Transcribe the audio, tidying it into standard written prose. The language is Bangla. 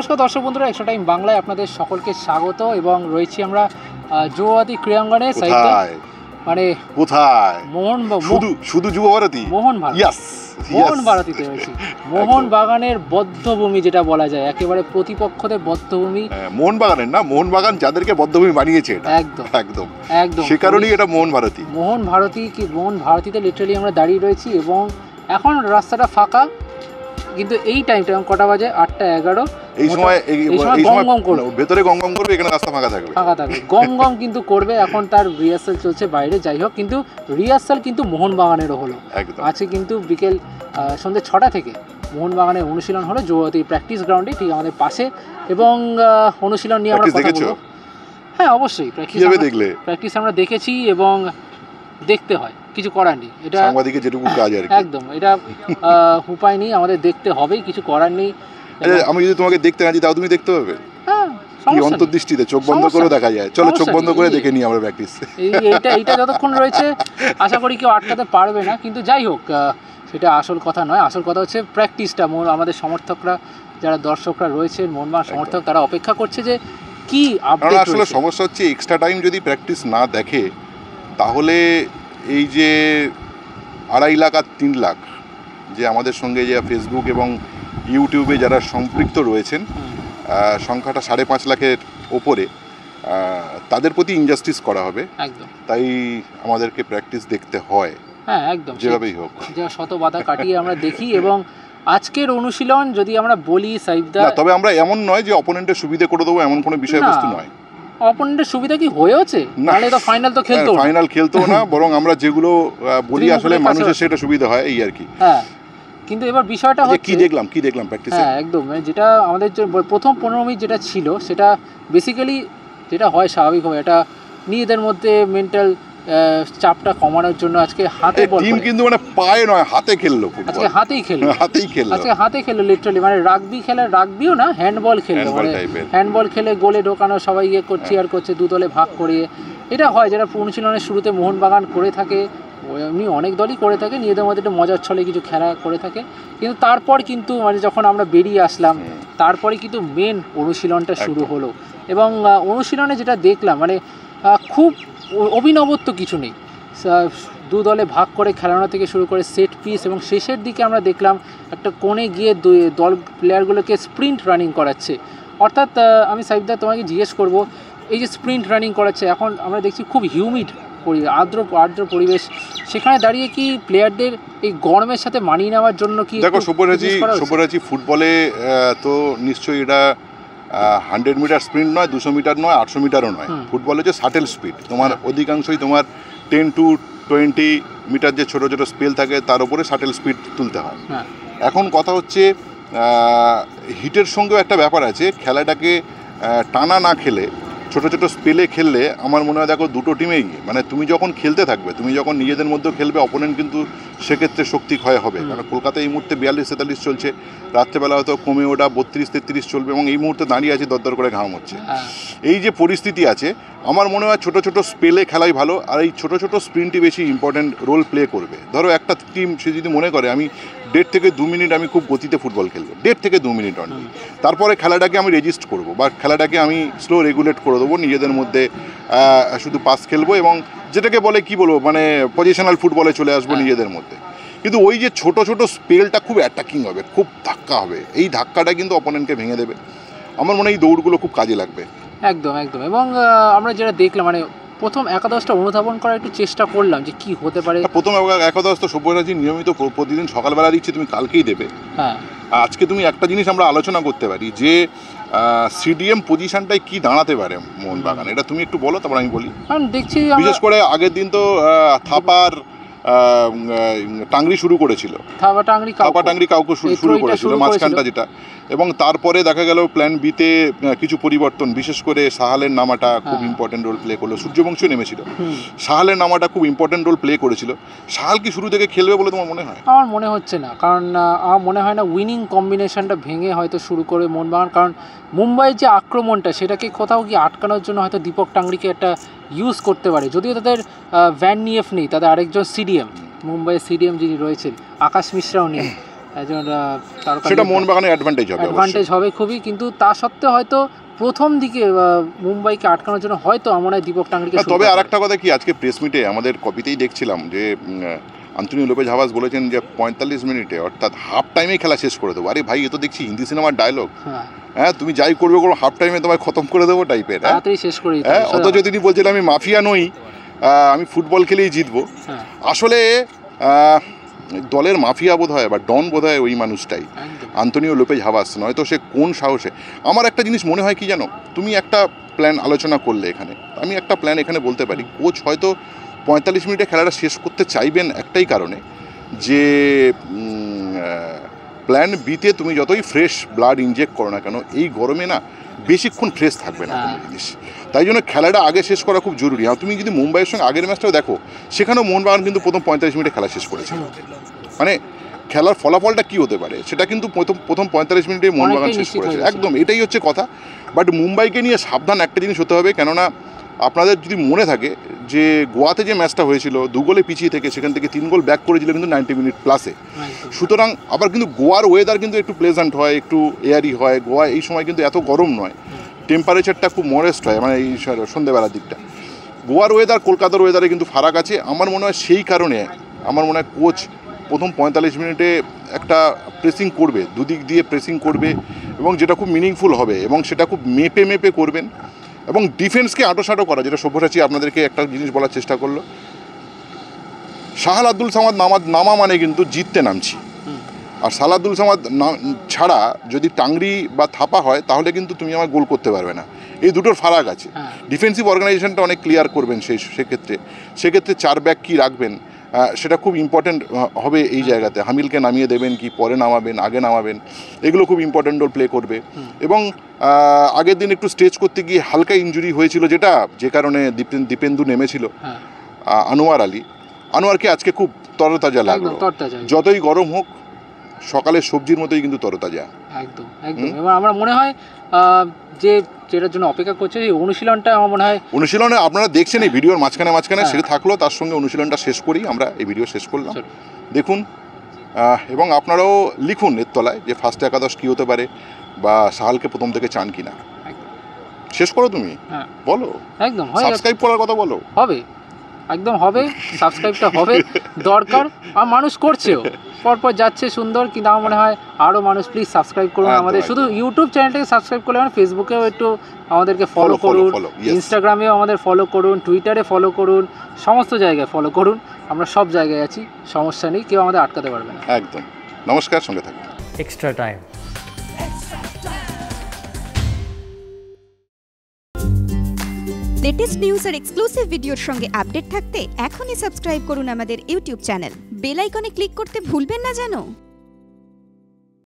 নমস্কার দর্শক বন্ধুরা, এক্সট্রা টাইম বাংলায় আপনাদের সকলকে স্বাগত এবং রয়েছি আমরা যুবভারতী ক্রীড়াঙ্গনে। মানে কোথায়? শুধু যুবভারতী, মোহন ভারতীতে রয়েছি। মোহন বাগানের বদ্ধভূমি যেটা বলা যায়, একেবারে প্রতিপক্ষদের বদ্ধভূমি। মোহনবাগানের না, মোহনবাগান যাদেরকে বদ্ধভূমি বানিয়েছে, একদম একদম একদম সে কারণেই এটা মোহন ভারতী। মোহন ভারতীতে লিটারালি আমরা দাঁড়িয়ে রয়েছি এবং এখন রাস্তাটা ফাঁকা, কিন্তু এই টাইমটা কটা বাজে? 8:11। এই সময় ভেতরে গম গম করবে, এখানে রাস্তা ফাঁকা থাকবে। গম গম কিন্তু করবে। এখন তার রিহার্সাল চলছে বাইরে, যাই হোক, কিন্তু রিহার্সাল কিন্তু মোহনবাগানেরও হলো। আছে কিন্তু বিকেল সন্ধ্যে 6টা থেকে মোহনবাগানের অনুশীলন হলো যুবভারতী প্র্যাকটিস গ্রাউন্ডে, ঠিক আমাদের পাশে। এবং অনুশীলন নিয়ে আমরা কথা বলবো। হ্যাঁ, অবশ্যই প্র্যাকটিস আমরা দেখেছি এবং দেখতে হয়, কিছু করার নেই। এটা সাংবাদিকের যেটুকু কাজ আর কি। একদম, এটা উপায় নেই, আমাদের দেখতে হবেই, কিছু করার নেই। আমি যদি তোমাকে দেখতে না যাই, তাও তুমি দেখতে হবে। হ্যাঁ, কি অন্তর্দৃষ্টিতে চোখ বন্ধ করে দেখা যায়। চলো চোখ বন্ধ করে দেখে নিই আমরা প্র্যাকটিস। এইটা যতক্ষণ রয়েছে আশা করি কেউ আটকাতে পারবে না, কিন্তু যাই হোক, সেটা আসল কথা নয়। আসল কথা হচ্ছে প্র্যাকটিসটা। আমাদের সমর্থকরা, যারা দর্শকরা রয়েছে, মোহনবাগান সমর্থক, তারা অপেক্ষা করছে যে কি আপডেট। আসলে সমস্যা হচ্ছে এক্সট্রা টাইম যদি প্র্যাকটিস না দেখে, তাহলে এই যে 2.5 লাখ আর 3 লাখ যে আমাদের সঙ্গে যে ফেসবুক এবং ইউটিউবে যারা সম্পৃক্ত রয়েছেন, সংখ্যাটা 5.5 লাখের ওপরে, তাদের প্রতি ইনজাস্টিস করা হবে। একদম, তাই আমাদেরকে প্র্যাকটিস দেখতে হয়। হ্যাঁ, একদম, যেভাবেই হোক, যে শত বাধা কাটিয়ে আমরা দেখি। এবং আজকের অনুশীলন যদি আমরা বলি সাইফদা, তবে আমরা এমন নয় যে অপোনেন্টের সুবিধা করে দেবো, এমন কোনো বিষয়বস্তু নয়। অপোনেন্টের সুবিধা কি হয়েছে? নালে তো ফাইনাল তো খেলতো না, বরং আমরা যেগুলো বলি আসলে মানুষের সেটা সুবিধা হয়, এই আর কি। হ্যাঁ, কিন্তু এবার বিষয়টা হচ্ছে কি দেখলাম প্র্যাকটিসে। হ্যাঁ, একদম, যেটা আমাদের যে প্রথম 15 মিনিট যেটা ছিল, সেটা বেসিক্যালি যেটা হয় স্বাভাবিকভাবে, এটা নিজেদের মধ্যে মেন্টাল চাপটা কমানোর জন্য আজকে হাতে বল, টিম কিন্তু মানে পায়ে নয়, হাতে খেললো। আজকে হাতেই খেললো লিটারালি। মানে রাগবি খেলে, রাগবিও না, হ্যান্ডবল খেললো। মানে হ্যান্ডবল খেলে গোলে ঢোকানো, সবাই চিয়ার করছে, দু দলে ভাগ করিয়ে। এটা হয় যেটা অনুশীলনের শুরুতে মোহনবাগান করে থাকে, এমনি অনেক দলই করে থাকে, নিজেদের মধ্যে একটা মজার ছলে কিছু খেলা করে থাকে। কিন্তু তারপর কিন্তু মানে যখন আমরা বেরিয়ে আসলাম, তারপরে কিন্তু মেন অনুশীলনটা শুরু হলো। এবং অনুশীলনে যেটা দেখলাম, মানে খুব অভিনবত্ব কিছু নেই। দু দলে ভাগ করে খেলানো থেকে শুরু করে সেট পিস, এবং শেষের দিকে আমরা দেখলাম একটা কোণে গিয়ে দল প্লেয়ারগুলোকে স্প্রিন্ট রানিং করাচ্ছে। অর্থাৎ আমি সাইফদা তোমাকে জিজ্ঞেস করব, এই যে স্প্রিন্ট রানিং করাচ্ছে, এখন আমরা দেখছি খুব হিউমিড আর্দ্র পরিবেশ, সেখানে দাঁড়িয়ে কি প্লেয়ারদের এই গরমের সাথে মানিয়ে নেওয়ার জন্য কি? দেখো সুপারহাজি ফুটবলে তো নিশ্চয়ই এটা 100 মিটার স্প্রিন্ট নয়, 200 মিটার নয়, 800 মিটারও নয়। ফুটবল হচ্ছে শাটেল স্পিড। তোমার অধিকাংশই তোমার 10 to 20 মিটার যে ছোটো ছোটো স্পেল থাকে, তার উপরে শাটেল স্পিড তুলতে হয়। এখন কথা হচ্ছে হিটের সঙ্গেও একটা ব্যাপার আছে। খেলাটাকে টানা না খেলে, ছোটো ছোটো স্পেলে খেললে, আমার মনে হয় দেখো দুটো টিমেই, মানে তুমি যখন খেলতে থাকবে, তুমি যখন নিজেদের মধ্যেও খেলবে, অপোনেন্ট কিন্তু সেক্ষেত্রে শক্তি ক্ষয় হবে। কারণ কলকাতায় এই মুহূর্তে 42-43 চলছে, রাত্রেবেলা হয়তো কমে ওটা 32-33 চলবে, এবং এই মুহূর্তে দাঁড়িয়ে আছে, দরদর করে ঘাম হচ্ছে। এই যে পরিস্থিতি আছে, আমার মনে হয় ছোটো ছোটো স্পেলে খেলাই ভালো, আর এই ছোটো ছোটো স্প্রিন্টই বেশি ইম্পর্টেন্ট রোল প্লে করবে। ধরো একটা টিম সে যদি মনে করে আমি 1.5 থেকে 2 মিনিট আমি খুব গতিতে ফুটবল খেলবো, 1.5 থেকে 2 মিনিট অনলি, তারপরে খেলাটাকে আমি রেজিস্ট করবো, বা খেলাটাকে আমি স্লো রেগুলেট করে দেবো, নিজেদের মধ্যে শুধু পাস খেলবো, এবং যেটাকে বলে কি বলবো, মানে পজিশনাল ফুটবলে চলে আসবো নিজেদের মধ্যে। কিন্তু ওই যে ছোটো ছোটো স্পেলটা খুব অ্যাটাকিং হবে, খুব ধাক্কা হবে, এই ধাক্কাটা কিন্তু অপোনেন্টকে ভেঙে দেবে। আমার মনে হয় এই দৌড়গুলো খুব কাজে লাগবে। একদম। এবং আমরা যেটা দেখলাম, মানে প্রথম একাদশটা অনুধাবন করার একটু চেষ্টা করলাম যে কি হতে পারে। প্রথম একাদশ তো সব্যসাচী নিয়মিত প্রতিদিন সকালবেলা দিচ্ছে, তুমি কালকেই দেবে। হ্যাঁ, আজকে তুমি একটা জিনিস আমরা আলোচনা করতে পারি যে সিডিএম পজিশনটাই কি দাঁড়াতে পারে মোহনবাগান, এটা তুমি একটু বলো, তারপর আমি বলি। দেখছি বিশেষ করে আগের দিন তো থাপার টাংরি শুরু করেছিল, থাপা টাংরি কাউকে শুরু করেছিল মাঝখানটা যেটা, এবং তারপরে দেখা গেল প্ল্যান বিতে কিছু পরিবর্তন, বিশেষ করে সাহালের নামাটা খুব ইম্পর্টেন্ট রোল প্লে করলো। সূর্যবংশী নেমেছিল, সাহালের নামাটা খুব ইম্পর্টেন্ট রোল প্লে করেছিল। সাহাল কি শুরু থেকে খেলবে বলে তোমার মনে হয়? আমার মনে হচ্ছে না, কারণ আমার মনে হয় না উইনিং কম্বিনেশনটা ভেঙে হয়তো শুরু করে মোহনবাগান। কারণ মুম্বাইয়ের যে আক্রমণটা, সেটাকে কোথাও কি আটকানোর জন্য হয়তো দীপক টাংরিকে একটা ইউজ করতে পারে। যদিও তাদের ভ্যান নিয়েফ নেই, তাদের আরেকজন সিডিএম, মুম্বাইয়ের সিডিএম যিনি রয়েছেন, আকাশ মিশ্রাও নেই। একজন তারকা, সেটা মোহনবাগানের অ্যাডভান্টেজ হবে খুবই। কিন্তু তা সত্ত্বেও হয়তো প্রথম দিকে মুম্বাইকে আটকানোর জন্য হয়তো আমার হয় দীপক টাঙ্গরিকে। তবে আর একটা কথা কি, আজকে প্রেস মিটে আমাদের কপিতেই দেখছিলাম যে আন্তোনিও লোপেজ হাভাস বলেছেন যে 45 মিনিটে অর্থাৎ হাফ টাইমেই খেলা শেষ করে দেবো। আরে ভাই, এ তো দেখছি হিন্দি সিনেমার ডায়লগ। হ্যাঁ, তুমি যাই করবে করো, হাফ টাইমে তোমায় খতম করে দেবো টাইপের। হ্যাঁ, অথচ তিনি বলছেন আমি মাফিয়া নই, আমি ফুটবল খেলেই জিতবো। আসলে দলের মাফিয়া বোধ হয় বা ডন বোধ হয় ওই মানুষটাই, আন্তোনিও লোপেজ হাভাস। নয়তো সে কোন সাহসে। আমার একটা জিনিস মনে হয় কি জানো, তুমি একটা প্ল্যান আলোচনা করলে এখানে, আমি একটা প্ল্যান এখানে বলতে পারি। কোচ হয়তো 45 মিনিটে খেলাটা শেষ করতে চাইবেন একটাই কারণে, যে প্ল্যান বিতে তুমি যতই ফ্রেশ ব্লাড ইনজেক্ট করো না কেন, এই গরমে না বেশিক্ষণ ফ্রেশ থাকবে না কোনো জিনিস। তাই জন্য খেলাটা আগে শেষ করা খুব জরুরি। আর তুমি যদি মুম্বাইয়ের সঙ্গে আগের ম্যাচটাও দেখো, সেখানেও মোহনবাগান কিন্তু প্রথম 45 মিনিটে খেলা শেষ করেছিল। মানে খেলার ফলাফলটা কী হতে পারে সেটা কিন্তু প্রথম 45 মিনিটে মোহনবাগান শেষ করেছে, একদম এটাই হচ্ছে কথা। বাট মুম্বাইকে নিয়ে সাবধান একটা জিনিস হতে হবে, কেননা আপনাদের যদি মনে থাকে যে গোয়াতে যে ম্যাচটা হয়েছিল 2 গোলে পিছিয়ে থেকে সেখান থেকে 3 গোল ব্যাক করেছিল কিন্তু 90 মিনিট প্লাসে। সুতরাং আবার কিন্তু গোয়ার ওয়েদার কিন্তু একটু প্লেজেন্ট হয়, একটু এয়ারি হয়। গোয়া এই সময় কিন্তু এত গরম নয়, টেম্পারেচারটা খুব মডেস্ট হয়, মানে এই সন্ধ্যেবেলার দিকটা। গোয়ার ওয়েদার কলকাতার ওয়েদারে কিন্তু ফারাক আছে। আমার মনে হয় সেই কারণে আমার মনে হয় কোচ প্রথম 45 মিনিটে একটা প্রেসিং করবে, দুদিক দিয়ে প্রেসিং করবে, এবং যেটা খুব মিনিংফুল হবে এবং সেটা খুব মেপে করবেন। এবং ডিফেন্সকে আঁটোসাঁটো করা, যেটা সব্যসাচী আপনাদেরকে একটা জিনিস বলার চেষ্টা করলো, সাহাল আব্দুল সামাদ নামা মানে কিন্তু জিততে নামছি। আর সালাদুল সামাদ ছাড়া যদি টাংরি বা থাপা হয় তাহলে কিন্তু তুমি আমার গোল করতে পারবে না। এই দুটোর ফারাক আছে। ডিফেন্সিভ অর্গানাইজেশনটা অনেক ক্লিয়ার করবেন সেক্ষেত্রে 4 ব্যাক কী রাখবেন সেটা খুব ইম্পর্ট্যান্ট হবে এই জায়গাতে। হামিলকে নামিয়ে দেবেন কি পরে নামাবেন, আগে নামাবেন, এগুলো খুব ইম্পর্ট্যান্ট রোল প্লে করবে। এবং আগের দিন একটু স্টেজ করতে গিয়ে হালকা ইনজুরি হয়েছিল, যে কারণে দীপেন্দু নেমেছিল। আনোয়ারকে আজকে খুব তরতাজা লাগলো। যতই গরম হোক, সকালে সবজির মতোই কিন্তু তরতাজা। একদম। এবার আমার মনে হয় যে যেটার জন্য অপেক্ষা করছে এই অনুশীলনটা, আমার মনে হয় অনুশীলনে আপনারা দেখছেন এই ভিডিওর মাঝখানে সেটা থাকলো, তার সঙ্গে অনুশীলনটা শেষ করি। আমরা এই ভিডিও শেষ করলাম, দেখুন। এবং আপনারাও লিখুন এর তলায় যে ফার্স্ট একাদশ কী হতে পারে, বা সাহালকে প্রথম থেকে চান কিনা। শেষ করো তুমি, বলো। একদম সাবস্ক্রাইব করার কথা বলো। হবে, একদম হবে, সাবস্ক্রাইবটা হবে দরকার। আর মানুষ করছেও, পরপর যাচ্ছে সুন্দর। কিন্তু আমার মনে হয় আরও মানুষ প্লিজ সাবস্ক্রাইব করুন আমাদের। শুধু ইউটিউব চ্যানেলটাকে সাবস্ক্রাইব করলে মানে ফেসবুকেও একটু আমাদেরকে ফলো করুন, ইনস্টাগ্রামেও আমাদের ফলো করুন, টুইটারে ফলো করুন, সমস্ত জায়গায় ফলো করুন। আমরা সব জায়গায় আছি, সমস্যা নেই, কেউ আমাদের আটকাতে পারবে না। একদম। নমস্কার, সঙ্গে থাকুন এক্সট্রা টাইম। লেটেস্ট নিউজ আর এক্সক্লুসিভ ভিডিওর সঙ্গে আপডেট থাকতে এখনই সাবস্ক্রাইব করুন আমাদের ইউটিউব চ্যানেল। বেল আইকনে ক্লিক করতে ভুলবেন না যেন।